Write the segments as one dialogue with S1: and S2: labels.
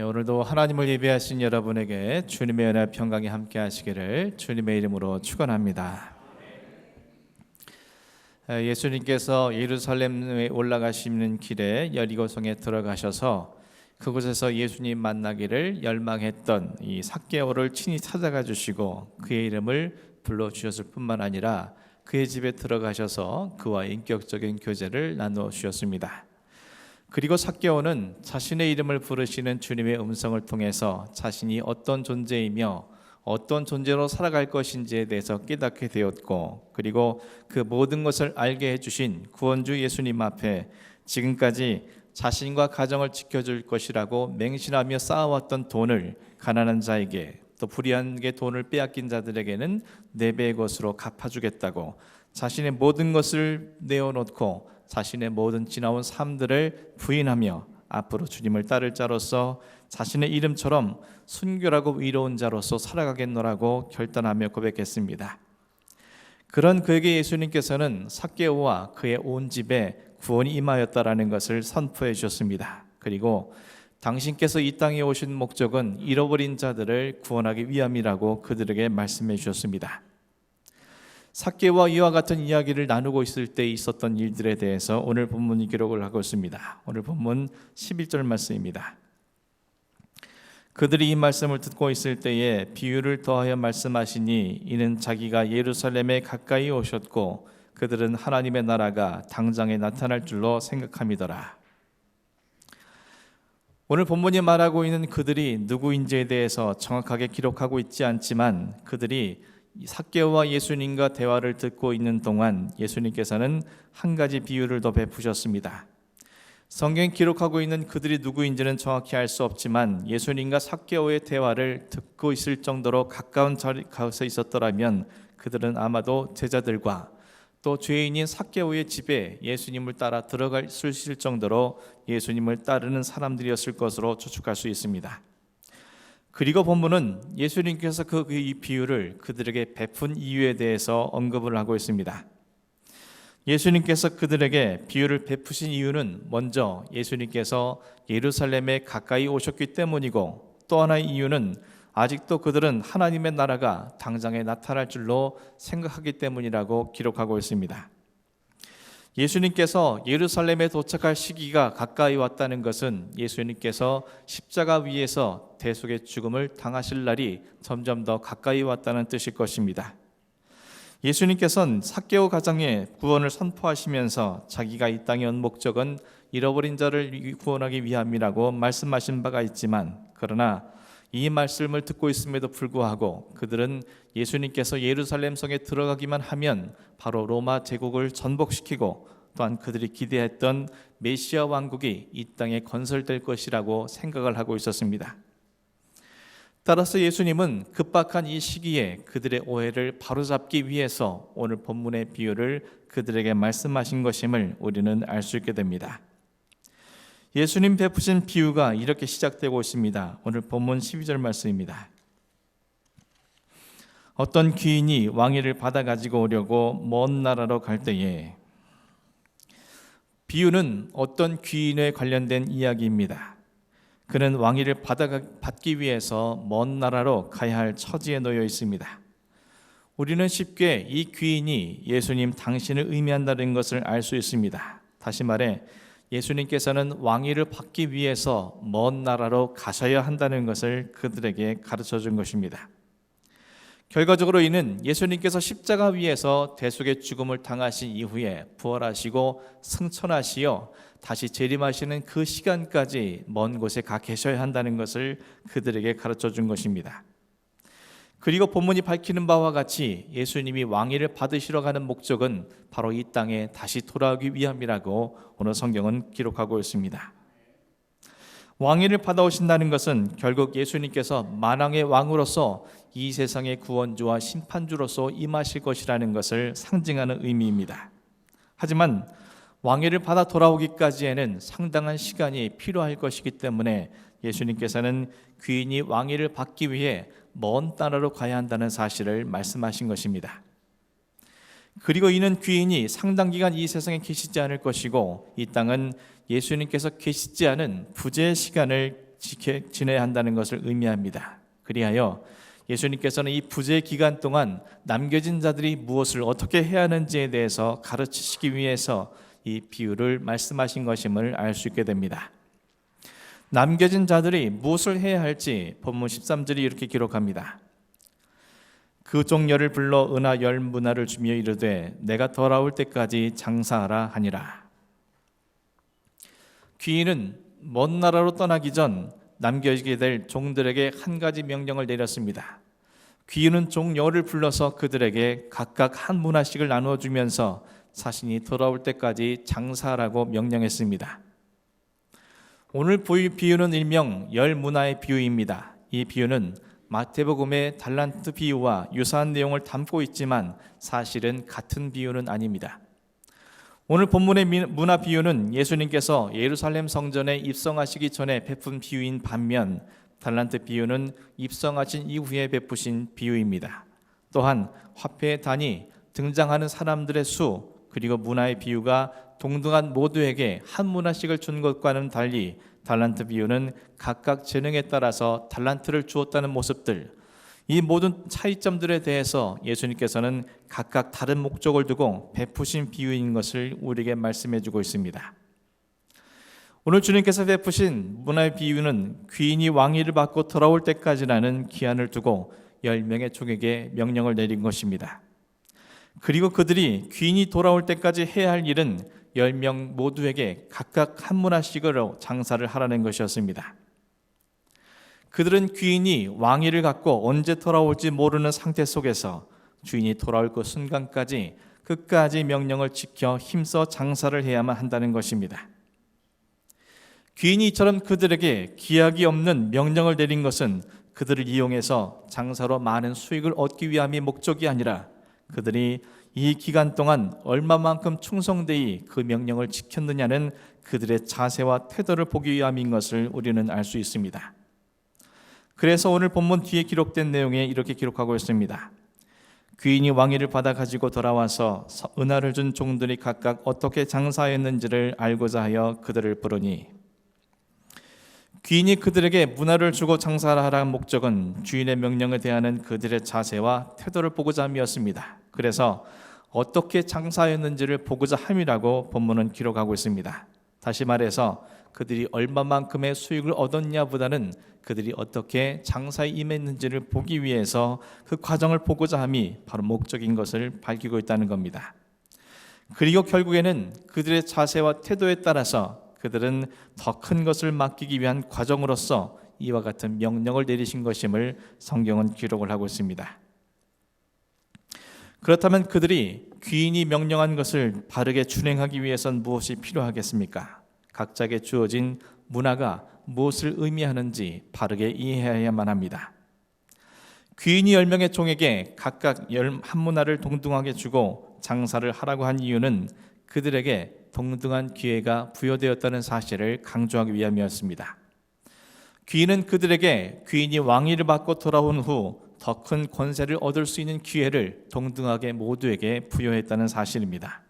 S1: 오늘도 하나님을 예배하신 여러분에게 주님의 은혜 평강이 함께 하시기를 주님의 이름으로 축원합니다. 예수님께서 예루살렘에 올라가시는 길에 여리고성에 들어가셔서 그곳에서 예수님 만나기를 열망했던 이 삭개오를 친히 찾아가 주시고 그의 이름을 불러주셨을 뿐만 아니라 그의 집에 들어가셔서 그와 인격적인 교제를 나누어 주셨습니다. 그리고 삭개오는 자신의 이름을 부르시는 주님의 음성을 통해서 자신이 어떤 존재이며 어떤 존재로 살아갈 것인지에 대해서 깨닫게 되었고, 그리고 그 모든 것을 알게 해주신 구원주 예수님 앞에 지금까지 자신과 가정을 지켜줄 것이라고 맹신하며 쌓아왔던 돈을 가난한 자에게, 또 불의하게 돈을 빼앗긴 자들에게는 4배의 것으로 갚아주겠다고 자신의 모든 것을 내어놓고 자신의 모든 지나온 삶들을 부인하며 앞으로 주님을 따를 자로서 자신의 이름처럼 순결하고 의로운 자로서 살아가겠노라고 결단하며 고백했습니다. 그런 그에게 예수님께서는 삭개오와 그의 온 집에 구원이 임하였다라는 것을 선포해 주셨습니다. 그리고 당신께서 이 땅에 오신 목적은 잃어버린 자들을 구원하기 위함이라고 그들에게 말씀해 주셨습니다. 삭개오와 이와 같은 이야기를 나누고 있을 때 있었던 일들에 대해서 오늘 본문이 기록을 하고 있습니다. 오늘 본문 11절 말씀입니다. 그들이 이 말씀을 듣고 있을 때에 비유를 더하여 말씀하시니 이는 자기가 예루살렘에 가까이 오셨고 그들은 하나님의 나라가 당장에 나타날 줄로 생각함이더라. 오늘 본문이 말하고 있는 그들이 누구인지에 대해서 정확하게 기록하고 있지 않지만 그들이 삭개오와 예수님과 대화를 듣고 있는 동안 예수님께서는 한 가지 비유를 더 베푸셨습니다. 성경에 기록하고 있는 그들이 누구인지는 정확히 알 수 없지만 예수님과 삭개오의 대화를 듣고 있을 정도로 가까운 자리에 가서 있었더라면 그들은 아마도 제자들과 또 죄인인 삭개오의 집에 예수님을 따라 들어갈 수 있을 정도로 예수님을 따르는 사람들이었을 것으로 추측할 수 있습니다. 그리고 본문은 예수님께서 이 비유를 그들에게 베푼 이유에 대해서 언급을 하고 있습니다. 예수님께서 그들에게 비유를 베푸신 이유는 먼저 예수님께서 예루살렘에 가까이 오셨기 때문이고, 또 하나의 이유는 아직도 그들은 하나님의 나라가 당장에 나타날 줄로 생각하기 때문이라고 기록하고 있습니다. 예수님께서 예루살렘에 도착할 시기가 가까이 왔다는 것은 예수님께서 십자가 위에서 대속의 죽음을 당하실 날이 점점 더 가까이 왔다는 뜻일 것입니다. 예수님께서는 삭개오 가정에 구원을 선포하시면서 자기가 이 땅에 온 목적은 잃어버린 자를 구원하기 위함이라고 말씀하신 바가 있지만, 그러나 이 말씀을 듣고 있음에도 불구하고 그들은 예수님께서 예루살렘 성에 들어가기만 하면 바로 로마 제국을 전복시키고 또한 그들이 기대했던 메시아 왕국이 이 땅에 건설될 것이라고 생각을 하고 있었습니다. 따라서 예수님은 급박한 이 시기에 그들의 오해를 바로잡기 위해서 오늘 본문의 비유를 그들에게 말씀하신 것임을 우리는 알 수 있게 됩니다. 예수님 베푸신 비유가 이렇게 시작되고 있습니다. 오늘 본문 12절 말씀입니다. 어떤 귀인이 왕위를 받아 가지고 오려고 먼 나라로 갈 때에, 비유는 어떤 귀인에 관련된 이야기입니다. 그는 왕위를 받기 위해서 먼 나라로 가야 할 처지에 놓여 있습니다. 우리는 쉽게 이 귀인이 예수님 당신을 의미한다는 것을 알 수 있습니다. 다시 말해 예수님께서는 왕위를 받기 위해서 먼 나라로 가셔야 한다는 것을 그들에게 가르쳐 준 것입니다. 결과적으로 이는 예수님께서 십자가 위에서 대속의 죽음을 당하신 이후에 부활하시고 승천하시어 다시 재림하시는 그 시간까지 먼 곳에 가 계셔야 한다는 것을 그들에게 가르쳐 준 것입니다. 그리고 본문이 밝히는 바와 같이 예수님이 왕위를 받으시러 가는 목적은 바로 이 땅에 다시 돌아오기 위함이라고 오늘 성경은 기록하고 있습니다. 왕위를 받아오신다는 것은 결국 예수님께서 만왕의 왕으로서 이 세상의 구원주와 심판주로서 임하실 것이라는 것을 상징하는 의미입니다. 하지만 왕위를 받아 돌아오기까지에는 상당한 시간이 필요할 것이기 때문에 예수님께서는 귀인이 왕위를 받기 위해 먼 나라로 가야 한다는 사실을 말씀하신 것입니다. 그리고 이는 귀인이 상당 기간 이 세상에 계시지 않을 것이고 이 땅은 예수님께서 계시지 않은 부재의 시간을 지내야 한다는 것을 의미합니다. 그리하여 예수님께서는 이 부재 기간 동안 남겨진 자들이 무엇을 어떻게 해야 하는지에 대해서 가르치시기 위해서 이 비유를 말씀하신 것임을 알 수 있게 됩니다. 남겨진 자들이 무엇을 해야 할지 본문 13절이 이렇게 기록합니다. 그 종려를 불러 은하 10문화를 주며 이르되 내가 돌아올 때까지 장사하라 하니라. 귀인은 먼 나라로 떠나기 전 남겨지게 될 종들에게 한 가지 명령을 내렸습니다. 귀인은 종려를 불러서 그들에게 각각 한 문화씩을 나누어 주면서 자신이 돌아올 때까지 장사하라고 명령했습니다. 오늘 보일 비유는 일명 10문화의 비유입니다. 이 비유는 마태복음의 달란트 비유와 유사한 내용을 담고 있지만 사실은 같은 비유는 아닙니다. 오늘 본문의 문화 비유는 예수님께서 예루살렘 성전에 입성하시기 전에 베푼 비유인 반면 달란트 비유는 입성하신 이후에 베푸신 비유입니다. 또한 화폐의 단위, 등장하는 사람들의 수, 그리고 문화의 비유가 동등한 모두에게 한 문화씩을 준 것과는 달리 달란트 비유는 각각 재능에 따라서 달란트를 주었다는 모습들, 이 모든 차이점들에 대해서 예수님께서는 각각 다른 목적을 두고 베푸신 비유인 것을 우리에게 말씀해 주고 있습니다. 오늘 주님께서 베푸신 문화의 비유는 귀인이 왕위를 받고 돌아올 때까지라는 기한을 두고 10명의 종에게 명령을 내린 것입니다. 그리고 그들이 귀인이 돌아올 때까지 해야 할 일은 10명 모두에게 각각 한 문화씩으로 장사를 하라는 것이었습니다. 그들은 귀인이 왕위를 갖고 언제 돌아올지 모르는 상태 속에서 주인이 돌아올 그 순간까지 끝까지 명령을 지켜 힘써 장사를 해야만 한다는 것입니다. 귀인이 이처럼 그들에게 기약이 없는 명령을 내린 것은 그들을 이용해서 장사로 많은 수익을 얻기 위함이 목적이 아니라 그들이 이 기간 동안 얼마만큼 충성되이 그 명령을 지켰느냐는 그들의 자세와 태도를 보기 위함인 것을 우리는 알 수 있습니다. 그래서 오늘 본문 뒤에 기록된 내용에 이렇게 기록하고 있습니다. 귀인이 왕위를 받아 가지고 돌아와서 은하를 준 종들이 각각 어떻게 장사했는지를 알고자 하여 그들을 부르니, 귀인이 그들에게 문화를 주고 장사를 하라는 목적은 주인의 명령에 대하는 그들의 자세와 태도를 보고자 함이었습니다. 그래서 어떻게 장사했는지를 보고자 함이라고 본문은 기록하고 있습니다. 다시 말해서 그들이 얼마만큼의 수익을 얻었냐보다는 그들이 어떻게 장사에 임했는지를 보기 위해서 그 과정을 보고자 함이 바로 목적인 것을 밝히고 있다는 겁니다. 그리고 결국에는 그들의 자세와 태도에 따라서 그들은 더 큰 것을 맡기기 위한 과정으로서 이와 같은 명령을 내리신 것임을 성경은 기록을 하고 있습니다. 그렇다면 그들이 귀인이 명령한 것을 바르게 준행하기 위해선 무엇이 필요하겠습니까? 각자에게 주어진 문화가 무엇을 의미하는지 바르게 이해해야만 합니다. 귀인이 10명의 종에게 각각 한 문화를 동등하게 주고 장사를 하라고 한 이유는 그들에게 동등한 기회가 부여되었다는 사실을 강조하기 위함이었습니다. 귀인은 그들에게 귀인이 왕위를 받고 돌아온 후 더 큰 권세를 얻을 수 있는 기회를 동등하게 모두에게 부여했다는 사실입니다.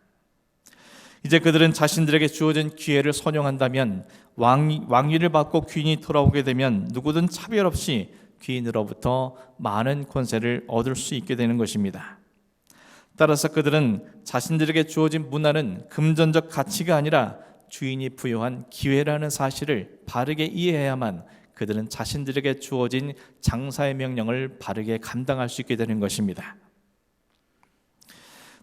S1: 이제 그들은 자신들에게 주어진 기회를 선용한다면 왕위를 받고 귀인이 돌아오게 되면 누구든 차별 없이 귀인으로부터 많은 권세를 얻을 수 있게 되는 것입니다. 따라서 그들은 자신들에게 주어진 문화는 금전적 가치가 아니라 주인이 부여한 기회라는 사실을 바르게 이해해야만 그들은 자신들에게 주어진 장사의 명령을 바르게 감당할 수 있게 되는 것입니다.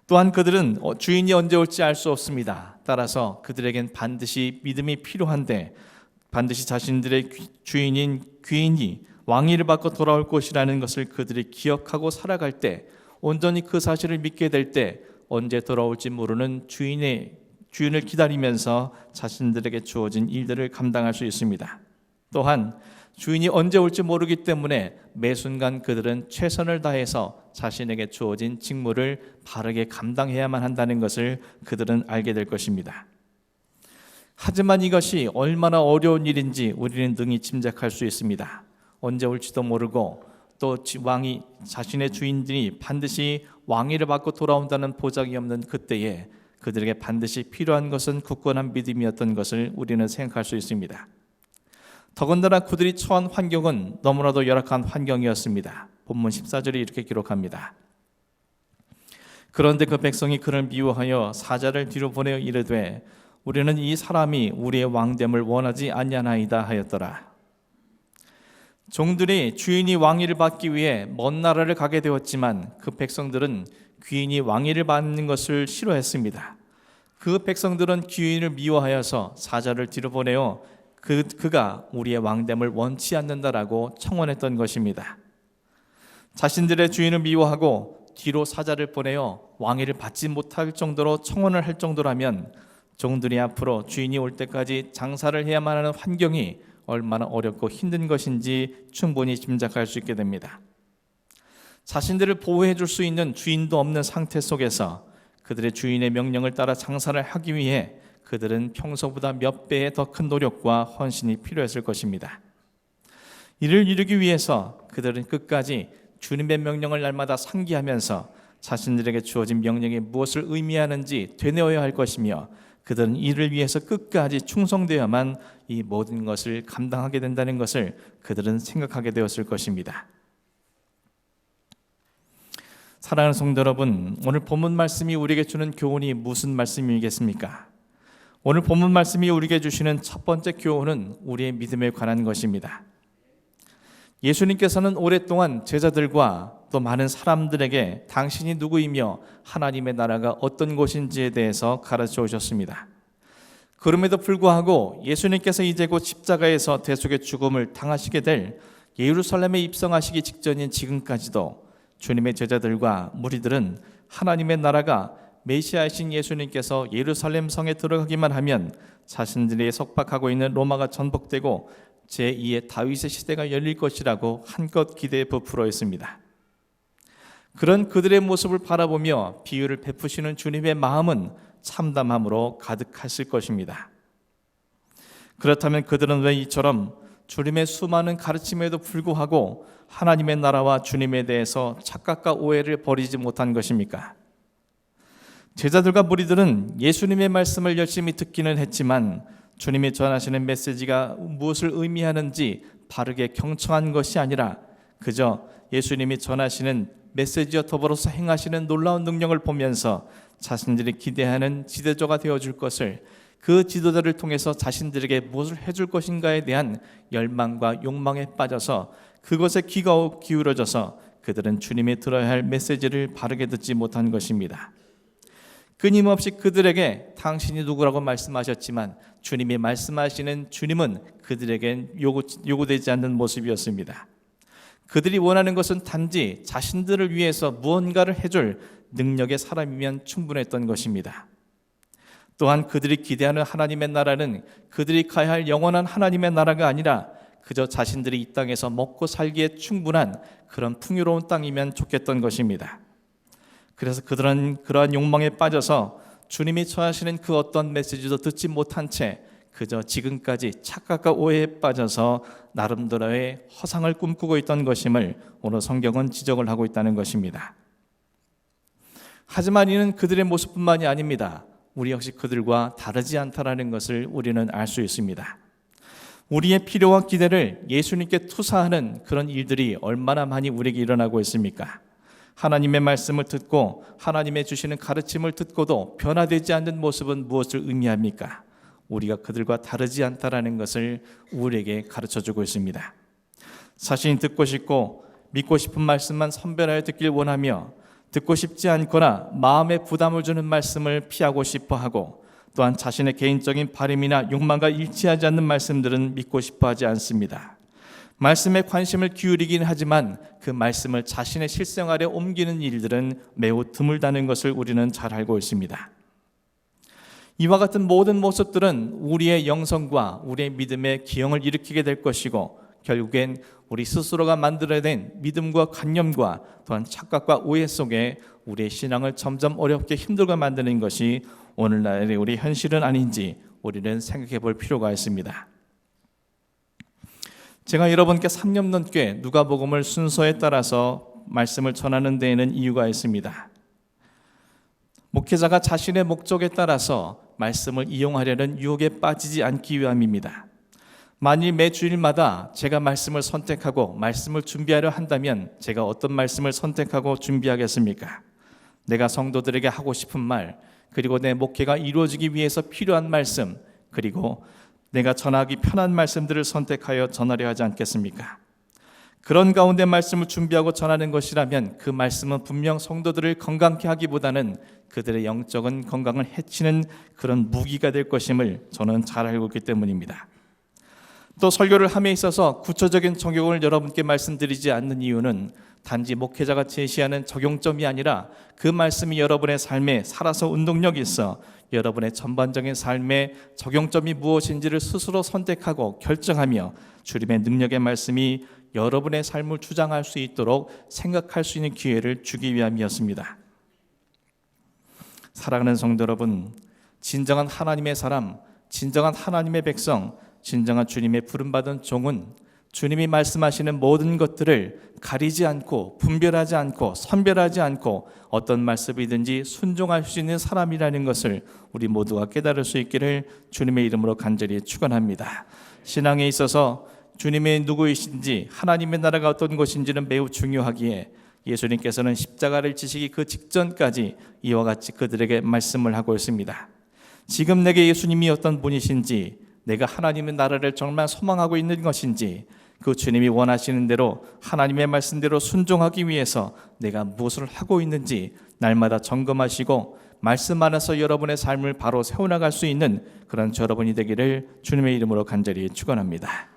S1: 또한 그들은 주인이 언제 올지 알 수 없습니다. 따라서 그들에겐 반드시 믿음이 필요한데 반드시 자신들의 주인인 귀인이 왕위를 받고 돌아올 것이라는 것을 그들이 기억하고 살아갈 때, 온전히 그 사실을 믿게 될 때 언제 돌아올지 모르는 주인을 기다리면서 자신들에게 주어진 일들을 감당할 수 있습니다. 또한 주인이 언제 올지 모르기 때문에 매 순간 그들은 최선을 다해서 자신에게 주어진 직무를 바르게 감당해야만 한다는 것을 그들은 알게 될 것입니다. 하지만 이것이 얼마나 어려운 일인지 우리는 능히 짐작할 수 있습니다. 언제 올지도 모르고 또 왕이 자신의 주인들이 반드시 왕위를 받고 돌아온다는 보장이 없는 그때에 그들에게 반드시 필요한 것은 굳건한 믿음이었던 것을 우리는 생각할 수 있습니다. 더군다나 그들이 처한 환경은 너무나도 열악한 환경이었습니다. 본문 14절이 이렇게 기록합니다. 그런데 그 백성이 그를 미워하여 사자를 뒤로 보내어 이르되 우리는 이 사람이 우리의 왕됨을 원하지 아니하나이다 하였더라. 종들이 주인이 왕위를 받기 위해 먼 나라를 가게 되었지만 그 백성들은 귀인이 왕위를 받는 것을 싫어했습니다. 그 백성들은 귀인을 미워하여서 사자를 뒤로 보내어 그가 우리의 왕됨을 원치 않는다라고 청원했던 것입니다. 자신들의 주인을 미워하고 뒤로 사자를 보내어 왕위를 받지 못할 정도로 청원을 할 정도라면 종들이 앞으로 주인이 올 때까지 장사를 해야만 하는 환경이 얼마나 어렵고 힘든 것인지 충분히 짐작할 수 있게 됩니다. 자신들을 보호해 줄 수 있는 주인도 없는 상태 속에서 그들의 주인의 명령을 따라 장사를 하기 위해 그들은 평소보다 몇 배의 더 큰 노력과 헌신이 필요했을 것입니다. 이를 이루기 위해서 그들은 끝까지 주님의 명령을 날마다 상기하면서 자신들에게 주어진 명령이 무엇을 의미하는지 되뇌어야 할 것이며 그들은 이를 위해서 끝까지 충성되어야만 이 모든 것을 감당하게 된다는 것을 그들은 생각하게 되었을 것입니다. 사랑하는 성도 여러분, 오늘 본문 말씀이 우리에게 주는 교훈이 무슨 말씀이겠습니까? 오늘 본문 말씀이 우리에게 주시는 첫 번째 교훈은 우리의 믿음에 관한 것입니다. 예수님께서는 오랫동안 제자들과 또 많은 사람들에게 당신이 누구이며 하나님의 나라가 어떤 곳인지에 대해서 가르쳐 오셨습니다. 그럼에도 불구하고 예수님께서 이제 곧 십자가에서 대속의 죽음을 당하시게 될 예루살렘에 입성하시기 직전인 지금까지도 주님의 제자들과 무리들은 하나님의 나라가 메시아이신 예수님께서 예루살렘 성에 들어가기만 하면 자신들이 속박하고 있는 로마가 전복되고 제2의 다윗의 시대가 열릴 것이라고 한껏 기대에 부풀어 있습니다. 그런 그들의 모습을 바라보며 비유를 베푸시는 주님의 마음은 참담함으로 가득했을 것입니다. 그렇다면 그들은 왜 이처럼 주님의 수많은 가르침에도 불구하고 하나님의 나라와 주님에 대해서 착각과 오해를 버리지 못한 것입니까? 제자들과 무리들은 예수님의 말씀을 열심히 듣기는 했지만 주님이 전하시는 메시지가 무엇을 의미하는지 바르게 경청한 것이 아니라 그저 예수님이 전하시는 메시지와 더불어서 행하시는 놀라운 능력을 보면서 자신들이 기대하는 지도자가 되어줄 것을, 그 지도자를 통해서 자신들에게 무엇을 해줄 것인가에 대한 열망과 욕망에 빠져서 그것에 귀가 기울어져서 그들은 주님이 들어야 할 메시지를 바르게 듣지 못한 것입니다. 끊임없이 그들에게 당신이 누구라고 말씀하셨지만 주님이 말씀하시는 주님은 그들에겐 요구되지 않는 모습이었습니다. 그들이 원하는 것은 단지 자신들을 위해서 무언가를 해줄 능력의 사람이면 충분했던 것입니다. 또한 그들이 기대하는 하나님의 나라는 그들이 가야 할 영원한 하나님의 나라가 아니라 그저 자신들이 이 땅에서 먹고 살기에 충분한 그런 풍요로운 땅이면 좋겠던 것입니다. 그래서 그들은 그러한 욕망에 빠져서 주님이 처하시는 그 어떤 메시지도 듣지 못한 채 그저 지금까지 착각과 오해에 빠져서 나름대로의 허상을 꿈꾸고 있던 것임을 오늘 성경은 지적을 하고 있다는 것입니다. 하지만 이는 그들의 모습뿐만이 아닙니다. 우리 역시 그들과 다르지 않다라는 것을 우리는 알 수 있습니다. 우리의 필요와 기대를 예수님께 투사하는 그런 일들이 얼마나 많이 우리에게 일어나고 있습니까? 하나님의 말씀을 듣고 하나님의 주시는 가르침을 듣고도 변화되지 않는 모습은 무엇을 의미합니까? 우리가 그들과 다르지 않다라는 것을 우리에게 가르쳐주고 있습니다. 자신이 듣고 싶고 믿고 싶은 말씀만 선별하여 듣길 원하며 듣고 싶지 않거나 마음에 부담을 주는 말씀을 피하고 싶어하고 또한 자신의 개인적인 바람이나 욕망과 일치하지 않는 말씀들은 믿고 싶어하지 않습니다. 말씀에 관심을 기울이긴 하지만 그 말씀을 자신의 실생활에 옮기는 일들은 매우 드물다는 것을 우리는 잘 알고 있습니다. 이와 같은 모든 모습들은 우리의 영성과 우리의 믿음에 기형을 일으키게 될 것이고 결국엔 우리 스스로가 만들어낸 믿음과 관념과 또한 착각과 오해 속에 우리의 신앙을 점점 어렵게 힘들게 만드는 것이 오늘날의 우리 현실은 아닌지 우리는 생각해 볼 필요가 있습니다. 제가 여러분께 3년 넘게 누가복음을 순서에 따라서 말씀을 전하는 데에는 이유가 있습니다. 목회자가 자신의 목적에 따라서 말씀을 이용하려는 유혹에 빠지지 않기 위함입니다. 만일 매 주일마다 제가 말씀을 선택하고 말씀을 준비하려 한다면 제가 어떤 말씀을 선택하고 준비하겠습니까? 내가 성도들에게 하고 싶은 말, 그리고 내 목회가 이루어지기 위해서 필요한 말씀, 그리고 내가 전하기 편한 말씀들을 선택하여 전하려 하지 않겠습니까? 그런 가운데 말씀을 준비하고 전하는 것이라면 그 말씀은 분명 성도들을 건강케 하기보다는 그들의 영적인 건강을 해치는 그런 무기가 될 것임을 저는 잘 알고 있기 때문입니다. 또 설교를 함에 있어서 구체적인 적용을 여러분께 말씀드리지 않는 이유는 단지 목회자가 제시하는 적용점이 아니라 그 말씀이 여러분의 삶에 살아서 운동력이 있어 여러분의 전반적인 삶의 적용점이 무엇인지를 스스로 선택하고 결정하며 주님의 능력의 말씀이 여러분의 삶을 주장할 수 있도록 생각할 수 있는 기회를 주기 위함이었습니다. 사랑하는 성도 여러분, 진정한 하나님의 사람, 진정한 하나님의 백성, 진정한 주님의 부름받은 종은 주님이 말씀하시는 모든 것들을 가리지 않고 분별하지 않고 선별하지 않고 어떤 말씀이든지 순종할 수 있는 사람이라는 것을 우리 모두가 깨달을 수 있기를 주님의 이름으로 간절히 축원합니다. 신앙에 있어서 주님의 누구이신지 하나님의 나라가 어떤 것인지는 매우 중요하기에 예수님께서는 십자가를 지시기 그 직전까지 이와 같이 그들에게 말씀을 하고 있습니다. 지금 내게 예수님이 어떤 분이신지, 내가 하나님의 나라를 정말 소망하고 있는 것인지, 그 주님이 원하시는 대로 하나님의 말씀대로 순종하기 위해서 내가 무엇을 하고 있는지 날마다 점검하시고 말씀 안에서 여러분의 삶을 바로 세워나갈 수 있는 그런 여러분이 되기를 주님의 이름으로 간절히 축원합니다.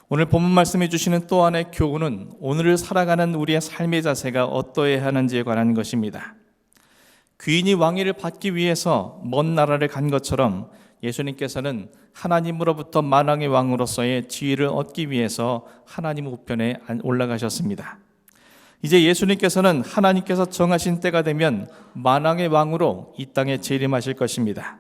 S1: 오늘 본문 말씀해 주시는 또 하나의 교훈은 오늘을 살아가는 우리의 삶의 자세가 어떠해야 하는지에 관한 것입니다. 귀인이 왕위를 받기 위해서 먼 나라를 간 것처럼 예수님께서는 하나님으로부터 만왕의 왕으로서의 지위를 얻기 위해서 하나님 우편에 올라가셨습니다. 이제 예수님께서는 하나님께서 정하신 때가 되면 만왕의 왕으로 이 땅에 재림하실 것입니다.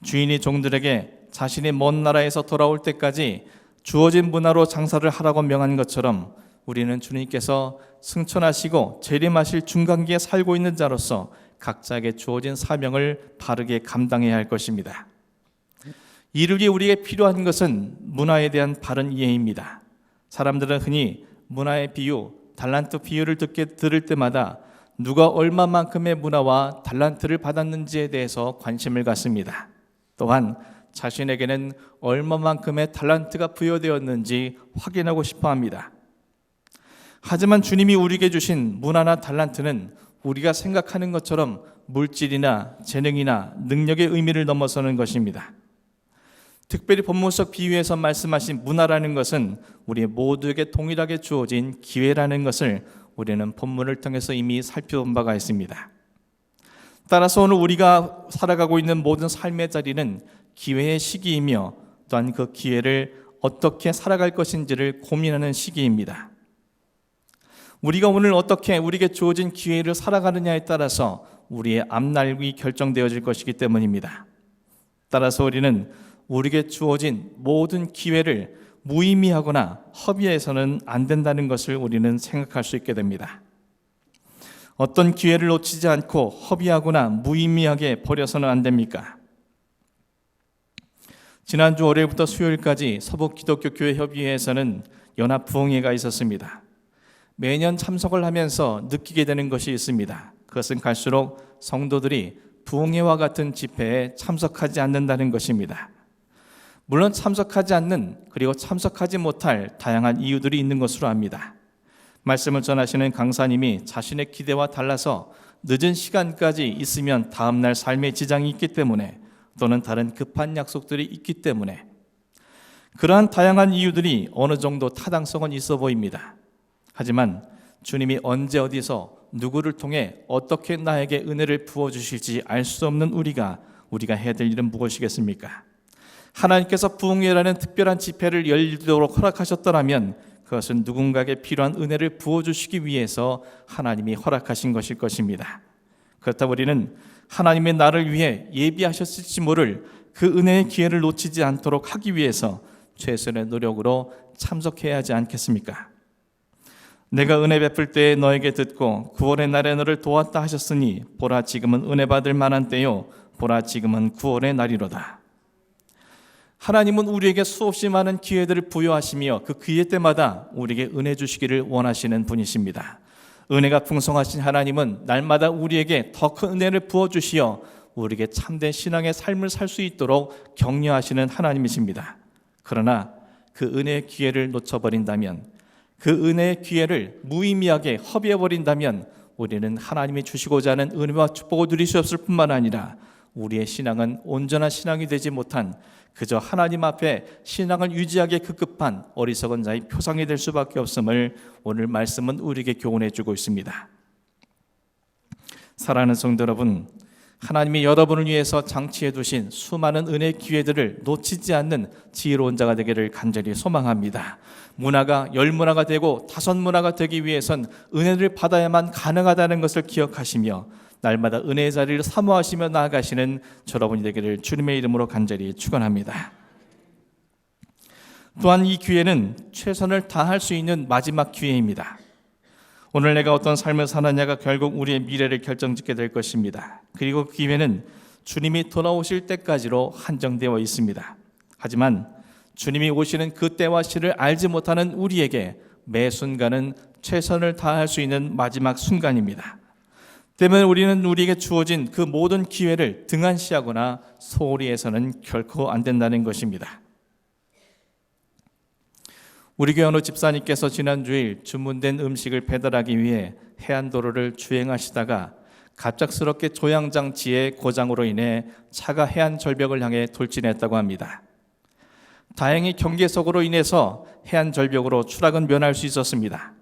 S1: 주인이 종들에게 자신이 먼 나라에서 돌아올 때까지 주어진 문화로 장사를 하라고 명한 것처럼 우리는 주님께서 승천하시고 재림하실 중간기에 살고 있는 자로서 각자에게 주어진 사명을 바르게 감당해야 할 것입니다. 이를 위해 우리에게 필요한 것은 문화에 대한 바른 이해입니다. 사람들은 흔히 문화의 비유, 달란트 비유를 들을 때마다 누가 얼마만큼의 문화와 달란트를 받았는지에 대해서 관심을 갖습니다. 또한 자신에게는 얼마만큼의 달란트가 부여되었는지 확인하고 싶어 합니다. 하지만 주님이 우리에게 주신 문화나 달란트는 우리가 생각하는 것처럼 물질이나 재능이나 능력의 의미를 넘어서는 것입니다. 특별히 본문 속 비유에서 말씀하신 문화라는 것은 우리 모두에게 동일하게 주어진 기회라는 것을 우리는 본문을 통해서 이미 살펴본 바가 있습니다. 따라서 오늘 우리가 살아가고 있는 모든 삶의 자리는 기회의 시기이며 또한 그 기회를 어떻게 살아갈 것인지를 고민하는 시기입니다. 우리가 오늘 어떻게 우리에게 주어진 기회를 살아가느냐에 따라서 우리의 앞날이 결정되어질 것이기 때문입니다. 따라서 우리는 우리에게 주어진 모든 기회를 무의미하거나 허비해서는 안 된다는 것을 우리는 생각할 수 있게 됩니다. 어떤 기회를 놓치지 않고 허비하거나 무의미하게 버려서는 안 됩니까? 지난주 월요일부터 수요일까지 서북기독교교회협의회에서는 연합부흥회가 있었습니다. 매년 참석을 하면서 느끼게 되는 것이 있습니다. 그것은 갈수록 성도들이 부흥회와 같은 집회에 참석하지 않는다는 것입니다. 물론 참석하지 않는 그리고 참석하지 못할 다양한 이유들이 있는 것으로 압니다. 말씀을 전하시는 강사님이 자신의 기대와 달라서 늦은 시간까지 있으면 다음날 삶의 지장이 있기 때문에 또는 다른 급한 약속들이 있기 때문에 그러한 다양한 이유들이 어느 정도 타당성은 있어 보입니다. 하지만 주님이 언제 어디서 누구를 통해 어떻게 나에게 은혜를 부어주실지 알 수 없는 우리가 해야 될 일은 무엇이겠습니까? 하나님께서 부흥회라는 특별한 집회를 열리도록 허락하셨더라면 그것은 누군가에게 필요한 은혜를 부어주시기 위해서 하나님이 허락하신 것일 것입니다. 그렇다고 우리는 하나님의 나를 위해 예비하셨을지 모를 그 은혜의 기회를 놓치지 않도록 하기 위해서 최선의 노력으로 참석해야 하지 않겠습니까? 내가 은혜 베풀 때에 너에게 듣고 구원의 날에 너를 도왔다 하셨으니 보라 지금은 은혜 받을 만한 때요 보라 지금은 구원의 날이로다. 하나님은 우리에게 수없이 많은 기회들을 부여하시며 그 기회 때마다 우리에게 은혜 주시기를 원하시는 분이십니다. 은혜가 풍성하신 하나님은 날마다 우리에게 더 큰 은혜를 부어주시어 우리에게 참된 신앙의 삶을 살 수 있도록 격려하시는 하나님이십니다. 그러나 그 은혜의 기회를 놓쳐버린다면, 그 은혜의 기회를 무의미하게 허비해버린다면 우리는 하나님이 주시고자 하는 은혜와 축복을 누릴 수 없을 뿐만 아니라 우리의 신앙은 온전한 신앙이 되지 못한, 그저 하나님 앞에 신앙을 유지하기에 급급한 어리석은 자의 표상이 될 수밖에 없음을 오늘 말씀은 우리에게 교훈해 주고 있습니다. 사랑하는 성도 여러분, 하나님이 여러분을 위해서 장치해 두신 수많은 은혜의 기회들을 놓치지 않는 지혜로운 자가 되기를 간절히 소망합니다. 문화가 열문화가 되고 다섯문화가 되기 위해선 은혜를 받아야만 가능하다는 것을 기억하시며 날마다 은혜의 자리를 사모하시며 나아가시는 여러분이 되기를 주님의 이름으로 간절히 축원합니다. 또한 이 기회는 최선을 다할 수 있는 마지막 기회입니다. 오늘 내가 어떤 삶을 사느냐가 결국 우리의 미래를 결정짓게 될 것입니다. 그리고 그 기회는 주님이 돌아오실 때까지로 한정되어 있습니다. 하지만 주님이 오시는 그 때와 시를 알지 못하는 우리에게 매 순간은 최선을 다할 수 있는 마지막 순간입니다. 때문에 우리는 우리에게 주어진 그 모든 기회를 등한시하거나 소홀히 해서는 결코 안 된다는 것입니다. 우리 교회 어느 집사님께서 지난 주일 주문된 음식을 배달하기 위해 해안도로를 주행하시다가 갑작스럽게 조향장치의 고장으로 인해 차가 해안 절벽을 향해 돌진했다고 합니다. 다행히 경계석으로 인해서 해안 절벽으로 추락은 면할 수 있었습니다.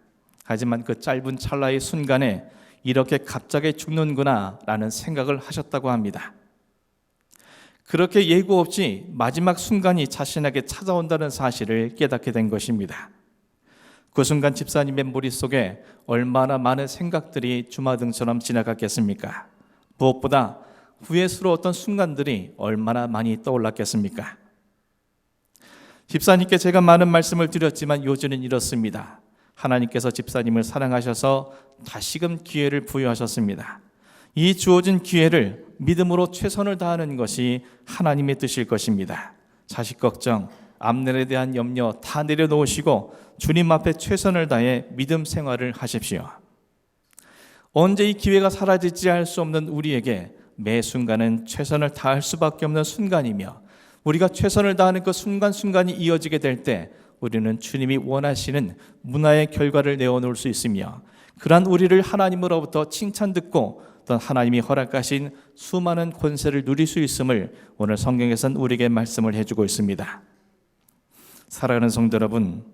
S1: 하지만 그 짧은 찰나의 순간에 이렇게 갑자기 죽는구나 라는 생각을 하셨다고 합니다. 그렇게 예고 없이 마지막 순간이 자신에게 찾아온다는 사실을 깨닫게 된 것입니다. 그 순간 집사님의 머릿속에 얼마나 많은 생각들이 주마등처럼 지나갔겠습니까? 무엇보다 후회스러웠던 순간들이 얼마나 많이 떠올랐겠습니까? 집사님께 제가 많은 말씀을 드렸지만 요지는 이렇습니다. 하나님께서 집사님을 사랑하셔서 다시금 기회를 부여하셨습니다. 이 주어진 기회를 믿음으로 최선을 다하는 것이 하나님의 뜻일 것입니다. 자식 걱정, 앞날에 대한 염려 다 내려놓으시고 주님 앞에 최선을 다해 믿음 생활을 하십시오. 언제 이 기회가 사라질지 알 수 없는 우리에게 매 순간은 최선을 다할 수밖에 없는 순간이며, 우리가 최선을 다하는 그 순간순간이 이어지게 될 때 우리는 주님이 원하시는 문화의 결과를 내어놓을 수 있으며, 그러한 우리를 하나님으로부터 칭찬 듣고 또 하나님이 허락하신 수많은 권세를 누릴 수 있음을 오늘 성경에서는 우리에게 말씀을 해주고 있습니다. 사랑하는 성도 여러분,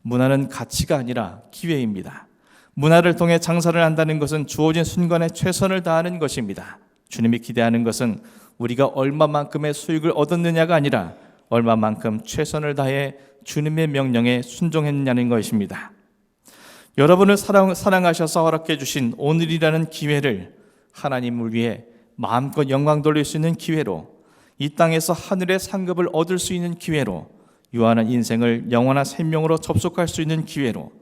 S1: 문화는 가치가 아니라 기회입니다. 문화를 통해 장사를 한다는 것은 주어진 순간에 최선을 다하는 것입니다. 주님이 기대하는 것은 우리가 얼마만큼의 수익을 얻었느냐가 아니라 얼마만큼 최선을 다해 주님의 명령에 순종했느냐는 것입니다. 여러분을 사랑하셔서 허락해 주신 오늘이라는 기회를 하나님을 위해 마음껏 영광 돌릴 수 있는 기회로, 이 땅에서 하늘의 상급을 얻을 수 있는 기회로, 유한한 인생을 영원한 생명으로 접속할 수 있는 기회로,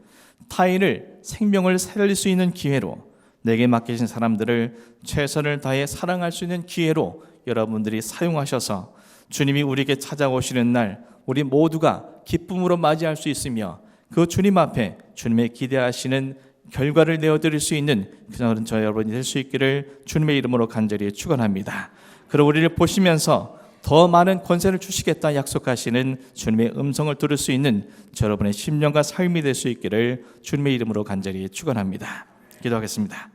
S1: 타인을 생명을 살릴 수 있는 기회로, 내게 맡기신 사람들을 최선을 다해 사랑할 수 있는 기회로 여러분들이 사용하셔서 주님이 우리에게 찾아오시는 날 우리 모두가 기쁨으로 맞이할 수 있으며, 그 주님 앞에 주님의 기대하시는 결과를 내어드릴 수 있는 그런 저 여러분이 될 수 있기를 주님의 이름으로 간절히 축원합니다. 그리고 우리를 보시면서 더 많은 권세를 주시겠다 약속하시는 주님의 음성을 들을 수 있는 여러분의 심령과 삶이 될 수 있기를 주님의 이름으로 간절히 축원합니다. 기도하겠습니다.